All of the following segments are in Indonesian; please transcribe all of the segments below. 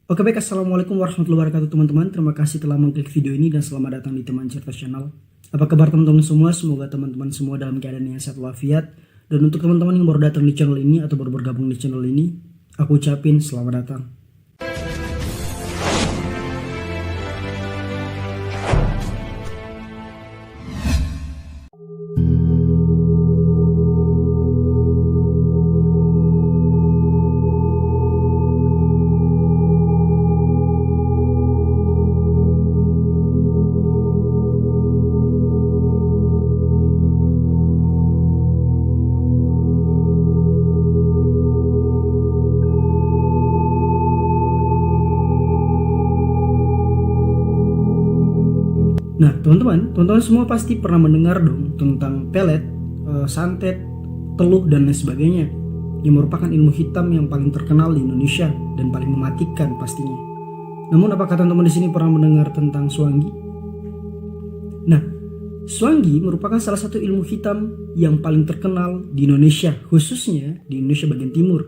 Oke baik, assalamualaikum warahmatullahi wabarakatuh teman-teman. Terima kasih telah mengklik video ini dan selamat datang di Teman Cerita Channel. Apa kabar teman-teman semua? Semoga teman-teman semua dalam keadaan yang sehat walafiat. Dan untuk teman-teman yang baru datang di channel ini atau baru bergabung di channel ini, aku ucapin selamat datang. Nah, teman-teman semua pasti pernah mendengar dong tentang pelet, santet, teluh dan lain sebagainya, yang merupakan ilmu hitam yang paling terkenal di Indonesia dan paling mematikan pastinya. Namun, apakah teman-teman di sini pernah mendengar tentang Swangi? Nah, Swangi merupakan salah satu ilmu hitam yang paling terkenal di Indonesia, khususnya di Indonesia bagian timur.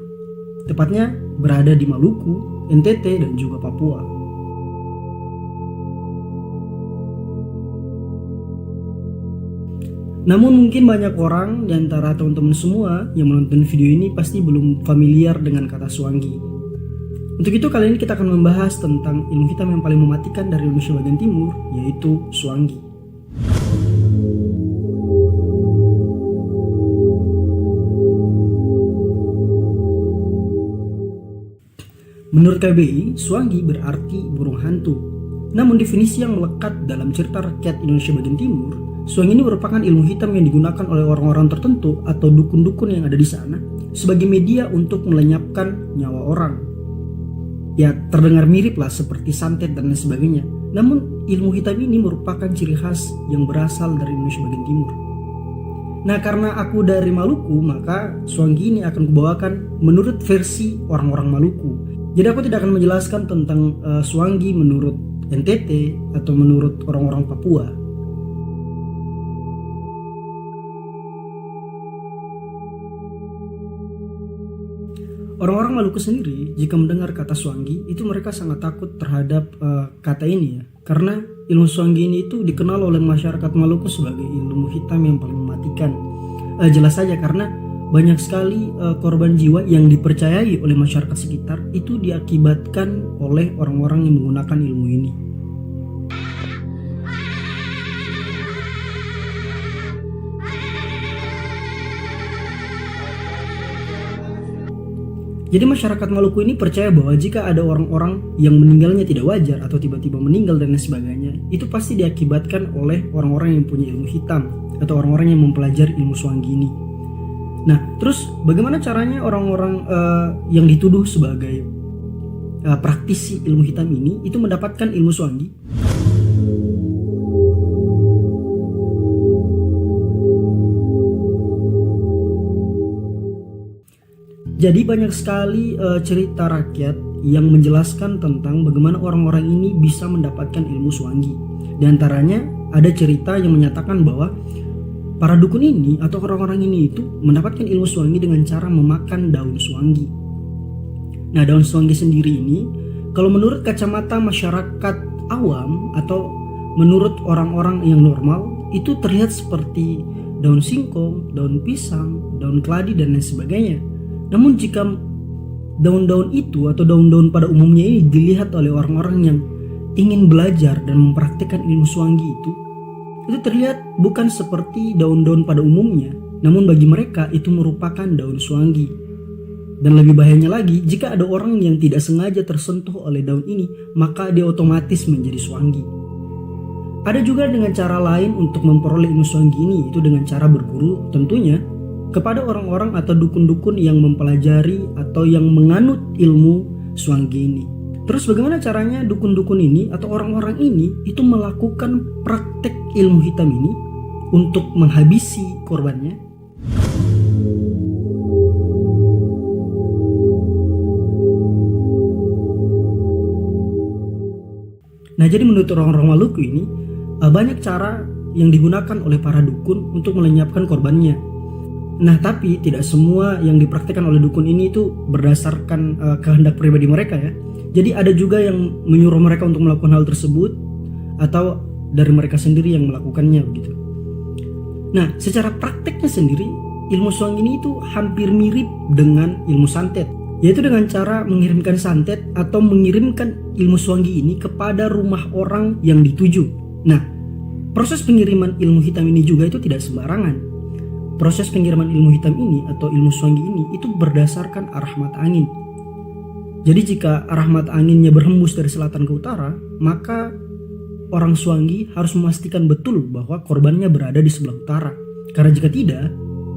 Tepatnya berada di Maluku, NTT, dan juga Papua. Namun mungkin banyak orang di antara teman-teman semua yang menonton video ini pasti belum familiar dengan kata Swangi. Untuk itu kali ini kita akan membahas tentang ilmu hitam yang paling mematikan dari Indonesia bagian timur, yaitu Swangi. Menurut KBBI, Swangi berarti burung hantu. Namun definisi yang melekat dalam cerita rakyat Indonesia bagian timur, Swangi ini merupakan ilmu hitam yang digunakan oleh orang-orang tertentu atau dukun-dukun yang ada di sana sebagai media untuk melenyapkan nyawa orang. Ya, terdengar mirip lah seperti santet dan lain sebagainya. Namun ilmu hitam ini merupakan ciri khas yang berasal dari Indonesia bagian timur. Nah, karena aku dari Maluku, maka Swangi ini akan kubawakan menurut versi orang-orang Maluku. Jadi aku tidak akan menjelaskan tentang Swangi menurut NTT atau menurut orang-orang Papua. Orang-orang Maluku sendiri jika mendengar kata Swangi itu mereka sangat takut terhadap kata ini ya. Karena ilmu Swangi ini itu dikenal oleh masyarakat Maluku sebagai ilmu hitam yang paling mematikan. Jelas saja karena banyak sekali korban jiwa yang dipercayai oleh masyarakat sekitar itu diakibatkan oleh orang-orang yang menggunakan ilmu ini. Jadi masyarakat Maluku ini percaya bahwa jika ada orang-orang yang meninggalnya tidak wajar atau tiba-tiba meninggal dan lain sebagainya, itu pasti diakibatkan oleh orang-orang yang punya ilmu hitam atau orang-orang yang mempelajari ilmu Swangi ini. Nah, terus bagaimana caranya orang-orang yang dituduh sebagai praktisi ilmu hitam ini itu mendapatkan ilmu Swangi? Jadi banyak sekali cerita rakyat yang menjelaskan tentang bagaimana orang-orang ini bisa mendapatkan ilmu Swangi. Di antaranya ada cerita yang menyatakan bahwa para dukun ini atau orang-orang ini itu mendapatkan ilmu Swangi dengan cara memakan daun Swangi. Nah, daun Swangi sendiri ini kalau menurut kacamata masyarakat awam atau menurut orang-orang yang normal itu terlihat seperti daun singkong, daun pisang, daun keladi dan lain sebagainya. Namun jika daun-daun itu atau daun-daun pada umumnya ini dilihat oleh orang-orang yang ingin belajar dan mempraktikkan ilmu Swangi itu terlihat bukan seperti daun-daun pada umumnya, namun bagi mereka itu merupakan daun Swangi. Dan lebih bahayanya lagi, jika ada orang yang tidak sengaja tersentuh oleh daun ini, maka dia otomatis menjadi Swangi. Ada juga dengan cara lain untuk memperoleh ilmu Swangi ini, itu dengan cara berguru tentunya kepada orang-orang atau dukun-dukun yang mempelajari atau yang menganut ilmu Swangi ini. Terus bagaimana caranya dukun-dukun ini atau orang-orang ini itu melakukan praktek ilmu hitam ini untuk menghabisi korbannya? Nah, jadi menurut orang-orang Maluku ini banyak cara yang digunakan oleh para dukun untuk melenyapkan korbannya. Nah, tapi tidak semua yang dipraktikkan oleh dukun ini itu berdasarkan kehendak pribadi mereka ya. Jadi ada juga yang menyuruh mereka untuk melakukan hal tersebut atau dari mereka sendiri yang melakukannya begitu. Nah, secara prakteknya sendiri, ilmu suang ini itu hampir mirip dengan ilmu santet, yaitu dengan cara mengirimkan santet atau mengirimkan ilmu suanggi ini kepada rumah orang yang dituju. Nah, proses pengiriman ilmu hitam ini juga itu tidak sembarangan. Proses pengiriman ilmu hitam ini atau ilmu suanggi ini itu berdasarkan arah mata angin. Jadi jika arah mata anginnya berhembus dari selatan ke utara, maka orang suanggi harus memastikan betul bahwa korbannya berada di sebelah utara. Karena jika tidak,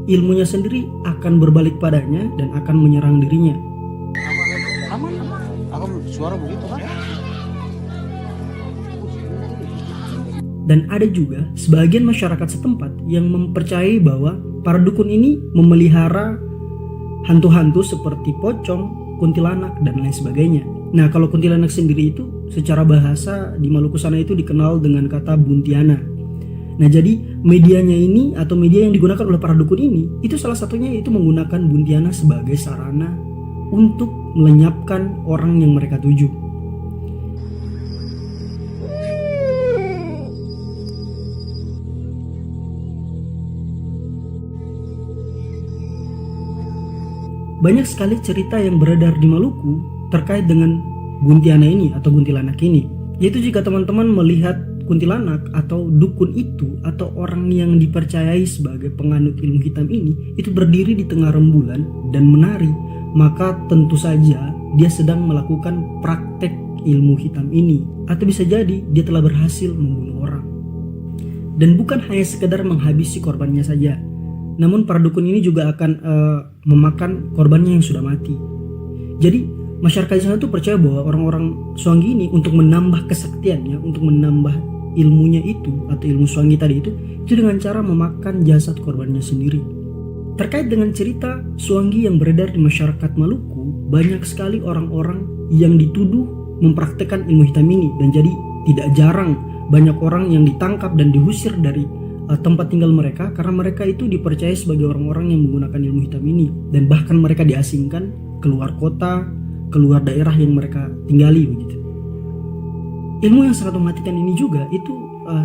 ilmunya sendiri akan berbalik padanya dan akan menyerang dirinya. Aman. Aku suara begitu kan? Dan ada juga sebagian masyarakat setempat yang mempercayai bahwa para dukun ini memelihara hantu-hantu seperti pocong, kuntilanak, dan lain sebagainya. Nah, kalau kuntilanak sendiri itu secara bahasa di Maluku sana itu dikenal dengan kata buntiana. Nah, jadi medianya ini atau media yang digunakan oleh para dukun ini itu salah satunya itu menggunakan buntiana sebagai sarana untuk melenyapkan orang yang mereka tuju. Banyak sekali cerita yang beredar di Maluku terkait dengan buntiana ini atau kuntilanak ini. Yaitu jika teman-teman melihat kuntilanak atau dukun itu atau orang yang dipercayai sebagai penganut ilmu hitam ini itu berdiri di tengah rembulan dan menari, maka tentu saja dia sedang melakukan praktek ilmu hitam ini, atau bisa jadi dia telah berhasil membunuh orang. Dan bukan hanya sekedar menghabisi korbannya saja, namun para dukun ini juga akan memakan korbannya yang sudah mati. Jadi masyarakat di sana tuh percaya bahwa orang-orang suanggi ini untuk menambah kesaktiannya, untuk menambah ilmunya itu atau ilmu suanggi tadi itu dengan cara memakan jasad korbannya sendiri. Terkait dengan cerita suanggi yang beredar di masyarakat Maluku, banyak sekali orang-orang yang dituduh mempraktekkan ilmu hitam ini, dan jadi tidak jarang banyak orang yang ditangkap dan diusir dari tempat tinggal mereka karena mereka itu dipercaya sebagai orang-orang yang menggunakan ilmu hitam ini, dan bahkan mereka diasingkan keluar kota, keluar daerah yang mereka tinggali begitu. Ilmu yang sangat mematikan ini juga itu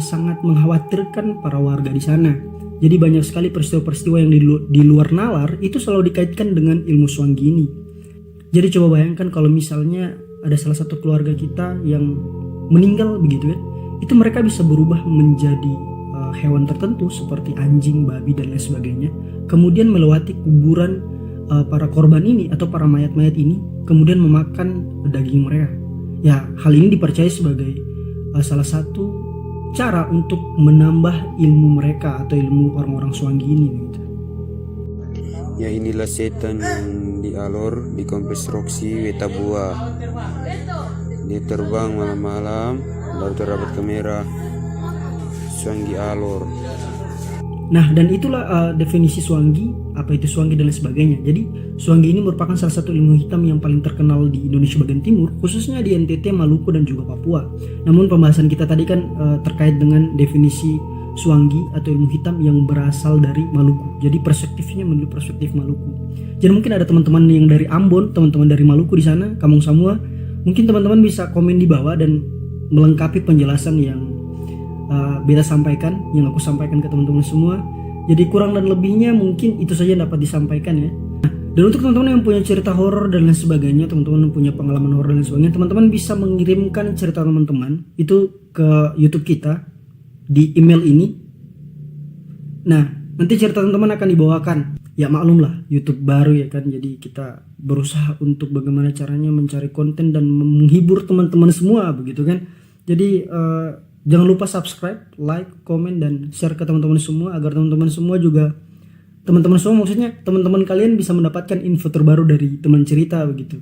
sangat mengkhawatirkan para warga di sana. Jadi banyak sekali peristiwa-peristiwa yang di luar nalar itu selalu dikaitkan dengan ilmu suanggi ini. Jadi coba bayangkan kalau misalnya ada salah satu keluarga kita yang meninggal begitu ya, itu mereka bisa berubah menjadi hewan tertentu seperti anjing, babi, dan lain sebagainya, kemudian melewati kuburan para korban ini atau para mayat-mayat ini, kemudian memakan daging mereka. Ya, hal ini dipercaya sebagai salah satu cara untuk menambah ilmu mereka atau ilmu orang-orang suanggi ini gitu. Ya, inilah setan yang di Alor, di Kompleks Roksi, Wetabua. Dia terbang malam-malam, lalu terdapat kamera suanggi Alor. Nah, dan itulah definisi suanggi, apa itu suanggi dan lain sebagainya. Jadi suanggi ini merupakan salah satu ilmu hitam yang paling terkenal di Indonesia bagian timur, khususnya di NTT, Maluku, dan juga Papua. Namun pembahasan kita tadi kan terkait dengan definisi suanggi atau ilmu hitam yang berasal dari Maluku. Jadi perspektifnya menurut perspektif Maluku. Jadi mungkin ada teman-teman yang dari Ambon, teman-teman dari Maluku di sana, Kampung Samua, mungkin teman-teman bisa komen di bawah dan melengkapi penjelasan yang beta sampaikan, yang aku sampaikan ke teman-teman semua. Jadi kurang dan lebihnya mungkin itu saja yang dapat disampaikan ya. Dan untuk teman-teman yang punya cerita horor dan lain sebagainya, teman-teman yang punya pengalaman horor dan lain sebagainya, teman-teman bisa mengirimkan cerita teman-teman itu ke YouTube kita di email ini. Nah, nanti cerita teman-teman akan dibawakan. Ya maklum lah, YouTube baru ya kan. Jadi kita berusaha untuk bagaimana caranya mencari konten dan menghibur teman-teman semua begitu kan. Jadi jangan lupa subscribe, like, komen, dan share ke teman-teman semua agar teman-teman semua juga, teman-teman semua maksudnya teman-teman kalian bisa mendapatkan info terbaru dari teman cerita begitu.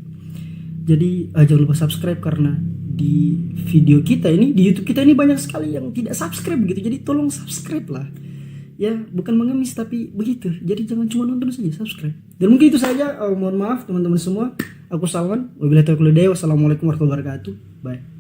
Jadi jangan lupa subscribe karena di video kita ini, di YouTube kita ini banyak sekali yang tidak subscribe gitu. Jadi tolong subscribe lah. Ya, bukan mengemis tapi begitu. Jadi jangan cuma nonton saja, subscribe. Dan mungkin itu saja. Mohon maaf teman-teman semua. Aku Salman. Wabillahi taufiq wal hidayah. Wassalamualaikum warahmatullahi wabarakatuh. Bye.